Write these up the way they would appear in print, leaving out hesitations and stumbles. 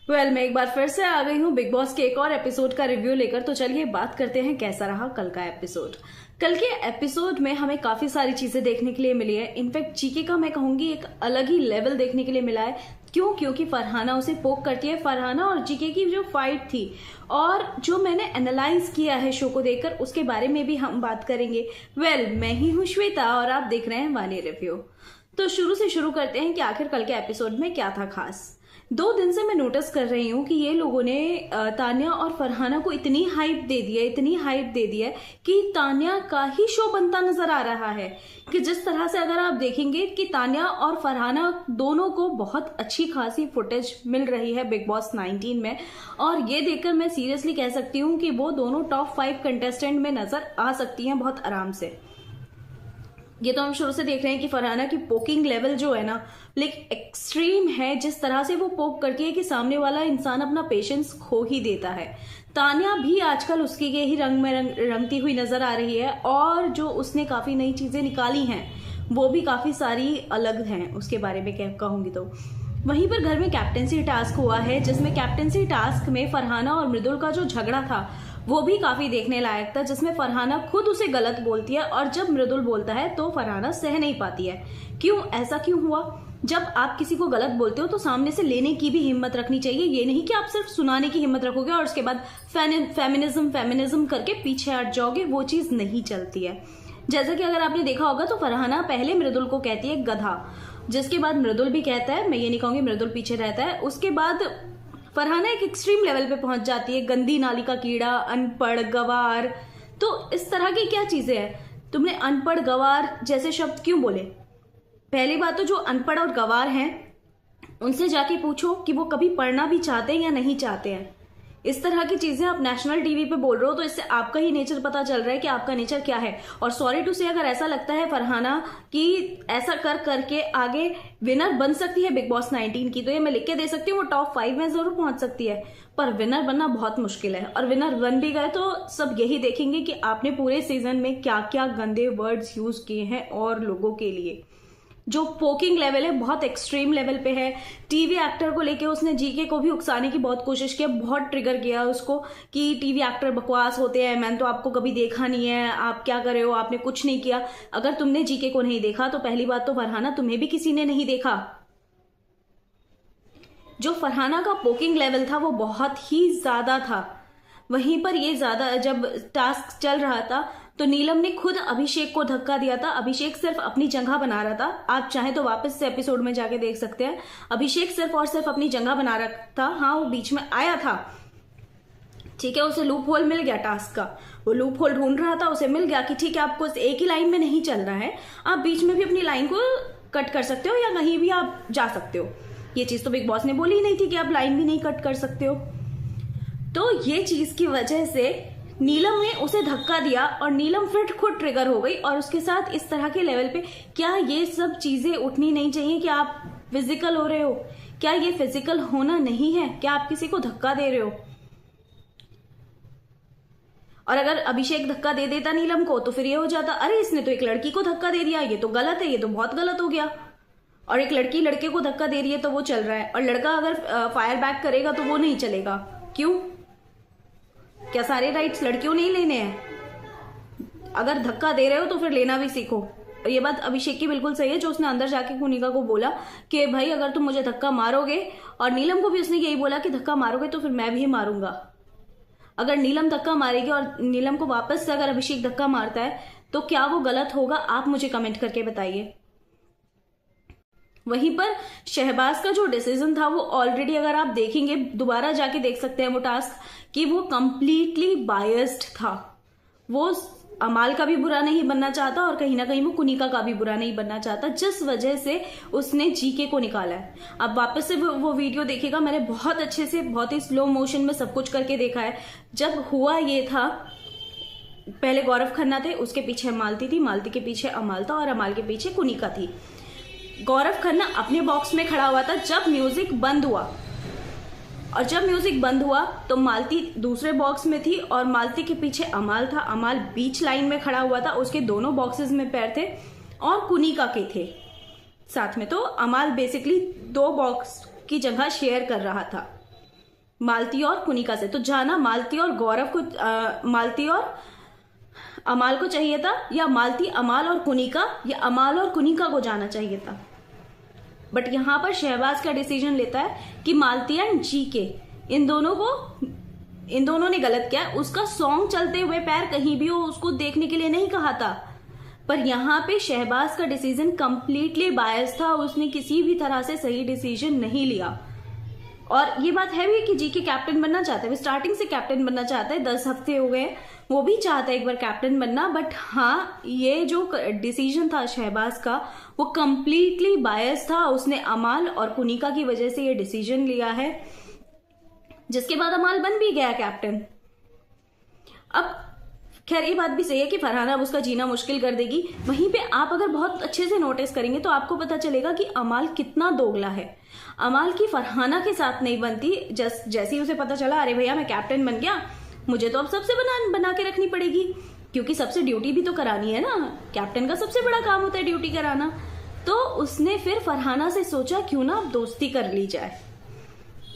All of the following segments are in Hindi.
मैं एक बार फिर से आ गई हूँ बिग बॉस के एक और एपिसोड का रिव्यू लेकर। तो चलिए बात करते हैं कैसा रहा कल का एपिसोड। कल के एपिसोड में हमें काफी सारी चीजें देखने के लिए मिली है। इनफैक्ट जीके का मैं कहूंगी एक अलग ही लेवल देखने के लिए मिला है। क्योंकि फरहाना उसे पोक करती है। फरहाना और जीके की जो फाइट थी और जो मैंने एनालाइज किया है शो को देखकर, उसके बारे में भी हम बात करेंगे। मैं ही हूँ श्वेता और आप देख रहे हैं वानी रिव्यू। तो शुरू से शुरू करते हैं कि आखिर कल के एपिसोड में क्या था खास। 2 दिन से मैं नोटिस कर रही हूँ कि ये लोगों ने तान्या और फरहाना को इतनी हाइप दे दी है कि तान्या का ही शो बनता नजर आ रहा है। कि जिस तरह से अगर आप देखेंगे कि तान्या और फरहाना दोनों को बहुत अच्छी खासी फुटेज मिल रही है बिग बॉस 19 में, और ये देखकर मैं सीरियसली कह सकती हूँ कि वो दोनों टॉप 5 कंटेस्टेंट में नजर आ सकती हैं बहुत आराम से। ये तो हम शुरू से देख रहे हैं कि फरहाना की पोकिंग लेवल जो है ना, लाइक एक्सट्रीम है। जिस तरह से वो पोक करती है कि सामने वाला इंसान अपना पेशेंस खो ही देता है। तान्या भी आजकल उसके के ही रंग में रंगती हुई नजर आ रही है, और जो उसने काफी नई चीजें निकाली हैं वो भी काफी सारी अलग हैं। उसके बारे में क्या कहूंगी। तो वहीं पर घर में कैप्टेंसी टास्क हुआ है, जिसमें कैप्टेंसी टास्क में फरहाना और मृदुल का जो झगड़ा था वो भी काफी देखने लायक था, जिसमें फरहाना खुद उसे गलत बोलती है और जब मृदुल बोलता है तो फरहाना सह नहीं पाती है। ऐसा क्यों हुआ? जब आप किसी को गलत बोलते हो तो सामने से लेने की भी हिम्मत रखनी चाहिए। ये नहीं कि आप सिर्फ सुनाने की हिम्मत रखोगे और उसके बाद फेमिनिज्म करके पीछे हट जाओगे। वो चीज नहीं चलती है। जैसा कि अगर आपने देखा होगा तो फरहाना पहले मृदुल को कहती है गधा, जिसके बाद मृदुल भी कहता है, मैं ये नहीं कहूंगी मृदुल पीछे रहता है। उसके बाद फरहाना एक एक्सट्रीम लेवल पे पहुंच जाती है, गंदी नाली का कीड़ा, अनपढ़, गवार। तो इस तरह की क्या चीजें हैं? तुमने अनपढ़, गवार जैसे शब्द क्यों बोले? पहली बात तो जो अनपढ़ और गवार हैं उनसे जाके पूछो कि वो कभी पढ़ना भी चाहते हैं या नहीं चाहते हैं। इस तरह की चीजें आप नेशनल टीवी पे बोल रहे हो तो इससे आपका ही नेचर पता चल रहा है कि आपका नेचर क्या है। और सॉरी टू से, अगर ऐसा लगता है फरहाना कि ऐसा कर करके आगे विनर बन सकती है बिग बॉस 19 की, तो ये मैं लिख के दे सकती हूँ वो टॉप 5 में जरूर पहुंच सकती है। पर विनर बनना बहुत मुश्किल है, और विनर बन भी गए तो सब यही देखेंगे कि आपने पूरे सीजन में क्या क्या गंदे वर्ड्स यूज किए हैं और लोगों के लिए। जो पोकिंग लेवल है बहुत एक्सट्रीम लेवल पे है। टीवी एक्टर को लेके उसने जीके को भी उकसाने की बहुत कोशिश की, बहुत ट्रिगर किया उसको कि टीवी एक्टर बकवास होते हैं, मैंने तो आपको कभी देखा नहीं है, आप क्या कर रहे हो, आपने कुछ नहीं किया। अगर तुमने जीके को नहीं देखा तो पहली बात तो फरहाना तुम्हें भी किसी ने नहीं देखा। जो फरहाना का पोकिंग लेवल था वो बहुत ही ज्यादा था। वहीं पर ये ज्यादा जब टास्क चल रहा था तो नीलम ने खुद अभिषेक को धक्का दिया था। अभिषेक सिर्फ अपनी जगह बना रहा था। आप चाहे तो वापस से एपिसोड में जाके देख सकते हैं। अभिषेक सिर्फ और सिर्फ अपनी जगह बना रहा था। हाँ, वो बीच में आया था, ठीक है, उसे लूप होल मिल गया टास्क का। वो लूप होल ढूंढ रहा था, उसे मिल गया कि ठीक है आपको एक ही लाइन में नहीं चलना है, आप बीच में भी अपनी लाइन को कट कर सकते हो या कहीं भी आप जा सकते हो। ये चीज तो बिग बॉस ने बोली ही नहीं थी कि आप लाइन भी नहीं कट कर सकते हो। तो ये चीज की वजह से नीलम ने उसे धक्का दिया और नीलम फिर खुद ट्रिगर हो गई। और उसके साथ इस तरह के लेवल पे क्या ये सब चीजें उठनी नहीं चाहिए कि आप फिजिकल हो रहे हो? क्या ये फिजिकल होना नहीं है? क्या आप किसी को धक्का दे रहे हो? और अगर अभिषेक धक्का दे देता नीलम को तो फिर ये हो जाता, अरे इसने तो एक लड़की को धक्का दे दिया, ये तो गलत है, ये तो बहुत गलत हो गया। और एक लड़की लड़के को धक्का दे रही है तो वो चल रहा है, और लड़का अगर फायर बैक करेगा तो वो नहीं चलेगा। क्यों? क्या सारे राइट्स लड़कियों नहीं लेने हैं? अगर धक्का दे रहे हो तो फिर लेना भी सीखो। और ये बात अभिषेक की बिल्कुल सही है, जो उसने अंदर जाके कुनिका को बोला कि भाई अगर तुम मुझे धक्का मारोगे, और नीलम को भी उसने यही बोला कि धक्का मारोगे तो फिर मैं भी मारूंगा। अगर नीलम धक्का मारेगी और नीलम को वापस से अगर अभिषेक धक्का मारता है तो क्या वो गलत होगा? आप मुझे कमेंट करके बताइए। वहीं पर शहबाज का जो डिसीजन था वो ऑलरेडी अगर आप देखेंगे, दोबारा जाके देख सकते हैं वो टास्क, कि वो कंप्लीटली बायस्ड था। वो अमाल का भी बुरा नहीं बनना चाहता और कहीं ना कहीं वो कुनिका का भी बुरा नहीं बनना चाहता, जिस वजह से उसने जीके को निकाला है। अब वापस से वो वीडियो देखिएगा, मैंने बहुत अच्छे से बहुत ही स्लो मोशन में सब कुछ करके देखा है। जब हुआ ये था, पहले गौरव खन्ना थे, उसके पीछे मालती थी, मालती के पीछे अमाल था और अमाल के पीछे कुनिका थी। गौरव खन्ना अपने बॉक्स में खड़ा हुआ था जब म्यूजिक बंद हुआ, और जब म्यूजिक बंद हुआ तो मालती दूसरे बॉक्स में थी और मालती के पीछे अमाल था। अमाल बीच लाइन में खड़ा हुआ था, उसके दोनों बॉक्सेस में पैर थे और कुनिका के थे साथ में। तो अमाल बेसिकली 2 बॉक्स की जगह शेयर कर रहा था। मालती और कुनिका से। तो जाना मालती और गौरव को, मालती और अमाल को चाहिए था, या मालती अमाल और कुनिका, या अमाल और कुनिका को जाना चाहिए था। बट यहां पर शहबाज का डिसीजन लेता है कि मालती एंड जीके इन दोनों ने गलत किया। उसका सॉन्ग चलते हुए पैर कहीं भी हो उसको देखने के लिए नहीं कहा था, पर यहाँ पे शहबाज का डिसीजन कंप्लीटली बायस था। उसने किसी भी तरह से सही डिसीजन नहीं लिया। और ये बात है भी कि जीके कैप्टन बनना चाहते हैं, वो स्टार्टिंग से कैप्टन बनना चाहता है, 10 हफ्ते हो गए, वो भी चाहता है एक बार कैप्टन बनना। बट हाँ, ये जो डिसीजन था शहबाज का वो कंप्लीटली बायस था। उसने अमाल और कुनिका की वजह से ये डिसीजन लिया है, जिसके बाद अमाल बन भी गया कैप्टन। अब खैर ये बात भी सही है कि फरहाना अब उसका जीना मुश्किल कर देगी। वहीं पे आप अगर बहुत अच्छे से नोटिस करेंगे तो आपको पता चलेगा कि अमाल कितना दोगला है। अमाल की फरहाना के साथ नहीं बनती। जैसे ही उसे पता चला अरे भैया मैं कैप्टन बन गया, मुझे तो अब सबसे बना के रखनी पड़ेगी, क्योंकि सबसे ड्यूटी भी तो करानी है ना। कैप्टन का सबसे बड़ा काम होता है ड्यूटी कराना। तो उसने फिर फरहाना से सोचा क्यों ना दोस्ती कर ली जाए।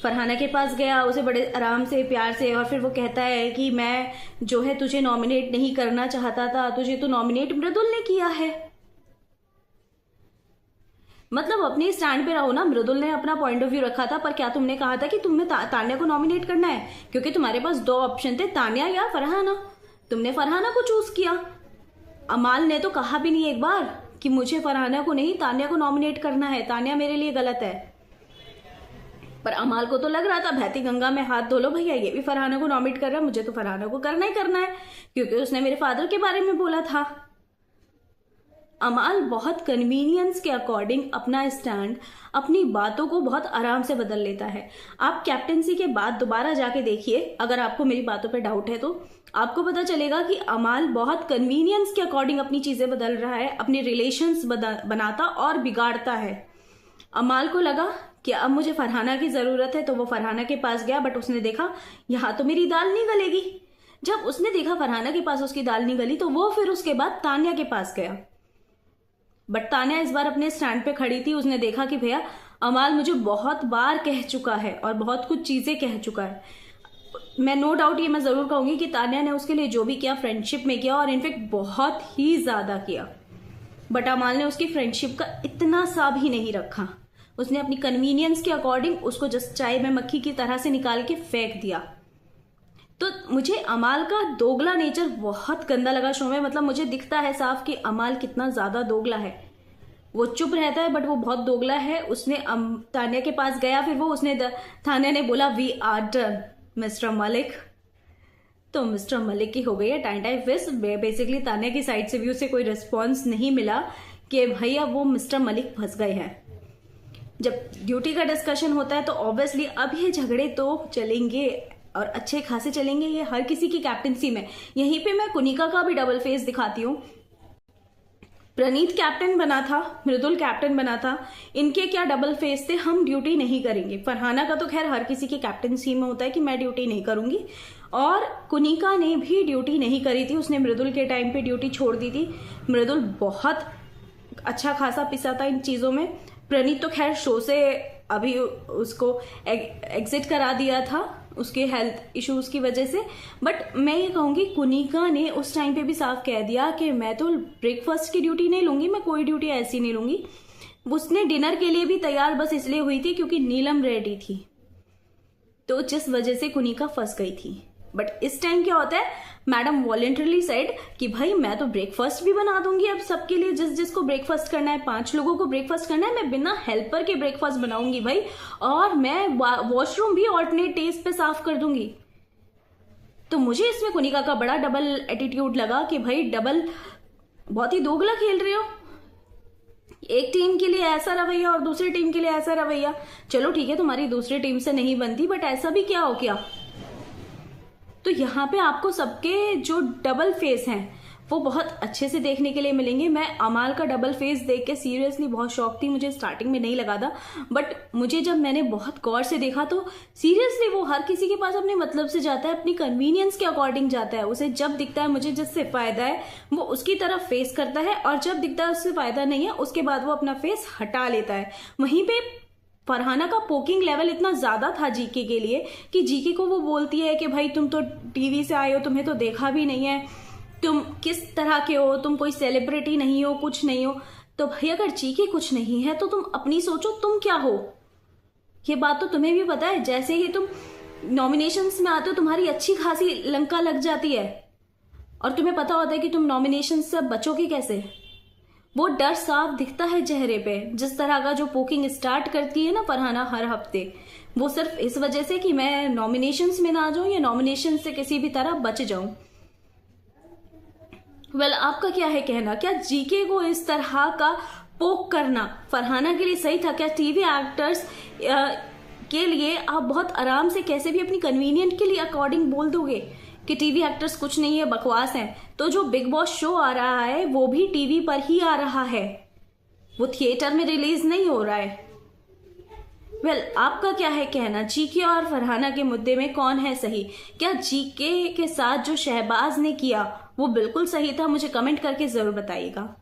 फरहाना के पास गया, उसे बड़े आराम से प्यार से, और फिर वो कहता है कि मैं जो है तुझे नॉमिनेट नहीं करना चाहता था, तुझे तो नॉमिनेट मृदुल ने किया है। मतलब अपने स्टैंड पे रहो ना। मृदुल ने अपना पॉइंट ऑफ व्यू रखा था, पर क्या तुमने कहा था कि तुम्हें तान्या को नॉमिनेट करना है? क्योंकि तुम्हारे पास 2 ऑप्शन थे, तान्या या फरहाना। तुमने फरहाना को चूज किया। अमाल ने तो कहा भी नहीं एक बार कि मुझे फरहाना को नहीं तान्या को नॉमिनेट करना है, तान्या मेरे लिए गलत है। पर अमाल को तो लग रहा था बहती गंगा में हाथ धो लो भैया, ये भी फरहाना को नॉमिनेट कर रहा है, मुझे तो फरहाना को करना ही करना है, क्योंकि उसने मेरे फादर के बारे में बोला था। अमाल बहुत कन्वीनियंस के अकॉर्डिंग अपना स्टैंड, अपनी बातों को बहुत आराम से बदल लेता है। आप कैप्टेंसी के बाद दोबारा जाके देखिए, अगर आपको मेरी बातों पे डाउट है तो आपको पता चलेगा कि अमाल बहुत कन्वीनियंस के अकॉर्डिंग अपनी चीजें बदल रहा है, अपने रिलेशंस बनाता और बिगाड़ता है। अमाल को लगा कि अब मुझे फरहाना की जरूरत है, तो वो फरहाना के पास गया, बट उसने देखा यहाँ तो मेरी दाल नहीं गलेगी। जब उसने देखा फरहाना के पास उसकी दाल नहीं गली, तो वो फिर उसके बाद तान्या के पास गया। बट तान्या इस बार अपने स्टैंड पे खड़ी थी। उसने देखा कि भैया अमाल मुझे बहुत बार कह चुका है और बहुत कुछ चीजें कह चुका है। मैं नो डाउट ये मैं जरूर कहूंगी कि तान्या ने उसके लिए जो भी किया फ्रेंडशिप में किया, और इनफेक्ट बहुत ही ज्यादा किया। बट अमाल ने उसकी फ्रेंडशिप का इतना सा भी नहीं रखा। उसने अपनी कन्वीनियंस के अकॉर्डिंग उसको जस्ट चाय में मक्खी की तरह से निकाल के फेंक दिया। तो मुझे अमाल का दोगला नेचर बहुत गंदा लगा शो में। मतलब मुझे दिखता है साफ कि अमाल कितना ज्यादा दोगला है। वो चुप रहता है बट वो बहुत दोगला है। उसने तान्या के पास गया, फिर वो उसने तान्या ने बोला we are done mister Malik, तो मिस्टर मलिक की हो गई है टाइम टाइम फिस। बेसिकली तान्या की साइड से भी उसे कोई रिस्पॉन्स नहीं मिला कि भैया वो मिस्टर मलिक फंस गए हैं। जब ड्यूटी का डिस्कशन होता है तो ऑब्वियसली अब ये झगड़े तो चलेंगे और अच्छे खासे चलेंगे, ये हर किसी की कैप्टनसी में। यहीं पे मैं कुनिका का भी डबल फेस दिखाती हूँ। प्रणीत कैप्टन बना था, मृदुल कैप्टन बना था, इनके क्या डबल फेस थे, हम ड्यूटी नहीं करेंगे। फरहाना का तो खैर हर किसी की कैप्टनसी में होता है कि मैं ड्यूटी नहीं करूंगी, और कुनिका ने भी ड्यूटी नहीं करी थी। उसने मृदुल के टाइम पे ड्यूटी छोड़ दी थी। मृदुल बहुत अच्छा खासा पिसा था इन चीजों में। प्रणीत तो खैर शो से अभी उसको एग्जिट करा दिया था उसके हेल्थ इश्यूज की वजह से। बट मैं ये कहूंगी कुनिका ने उस टाइम पे भी साफ कह दिया कि मैं तो ब्रेकफास्ट की ड्यूटी नहीं लूंगी, मैं कोई ड्यूटी ऐसी नहीं लूंगी। उसने डिनर के लिए भी तैयार बस इसलिए हुई थी क्योंकि नीलम रेडी थी, तो जिस वजह से कुनिका फंस गई थी। बट इस टाइम क्या होता है, मैडम वॉलेंटरली सेड कि भाई मैं तो ब्रेकफास्ट भी बना दूंगी अब सबके लिए, जिसको ब्रेकफास्ट करना है, 5 लोगों को ब्रेकफास्ट करना है, मैं बिना हेल्पर के ब्रेकफास्ट बनाऊंगी भाई, और मैं वॉशरूम भी ऑल्टरनेट डेज पे साफ कर दूंगी। तो मुझे इसमें कुनिका का बड़ा डबल एटीट्यूड लगा कि भाई डबल बहुत ही दोगला खेल रहे हो। एक टीम के लिए ऐसा रवैया और दूसरी टीम के लिए ऐसा रवैया। चलो ठीक है तुम्हारी दूसरी टीम से नहीं बनती, बट ऐसा भी क्या हो गया। तो यहाँ पे आपको सबके जो डबल फेस हैं वो बहुत अच्छे से देखने के लिए मिलेंगे। मैं अमाल का डबल फेस देख के सीरियसली बहुत शॉक थी। मुझे स्टार्टिंग में नहीं लगा था, बट मुझे जब मैंने बहुत गौर से देखा तो सीरियसली वो हर किसी के पास अपने मतलब से जाता है, अपनी कन्वीनियंस के अकॉर्डिंग जाता है। उसे जब दिखता है मुझे जिससे फायदा है वो उसकी तरफ फेस करता है, और जब दिखता है उससे फायदा नहीं है उसके बाद वो अपना फेस हटा लेता है। वहीं पे फरहाना का पोकिंग लेवल इतना ज्यादा था जीके के लिए कि जीके को वो बोलती है कि भाई तुम तो टीवी से आए हो, तुम्हें तो देखा भी नहीं है, तुम किस तरह के हो, तुम कोई सेलिब्रिटी नहीं हो, कुछ नहीं हो। तो भाई अगर जीके कुछ नहीं है तो तुम अपनी सोचो, तुम क्या हो। ये बात तो तुम्हें भी पता है, जैसे ही तुम नॉमिनेशंस में आते हो तुम्हारी अच्छी खासी लंका लग जाती है और तुम्हें पता होता है कि तुम नॉमिनेशन से बचोगे कैसे। वो डर साफ दिखता है चेहरे पे। जिस तरह का जो पोकिंग स्टार्ट करती है ना फरहाना हर हफ्ते, वो सिर्फ इस वजह से कि मैं नॉमिनेशंस में ना आ जाऊं या नॉमिनेशन से किसी भी तरह बच जाऊं। वेल, आपका क्या है कहना, क्या जीके को इस तरह का पोक करना फरहाना के लिए सही था? क्या टीवी एक्टर्स के लिए आप बहुत आराम से कैसे भी अपनी कन्वीनियंट के लिए अकॉर्डिंग बोल दोगे कि टीवी एक्टर्स कुछ नहीं है, बकवास है? तो जो बिग बॉस शो आ रहा है वो भी टीवी पर ही आ रहा है, वो थिएटर में रिलीज नहीं हो रहा है। वेल, आपका क्या है कहना, जीके और फरहाना के मुद्दे में कौन है सही? क्या जीके के साथ जो शहबाज ने किया वो बिल्कुल सही था? मुझे कमेंट करके जरूर बताइएगा।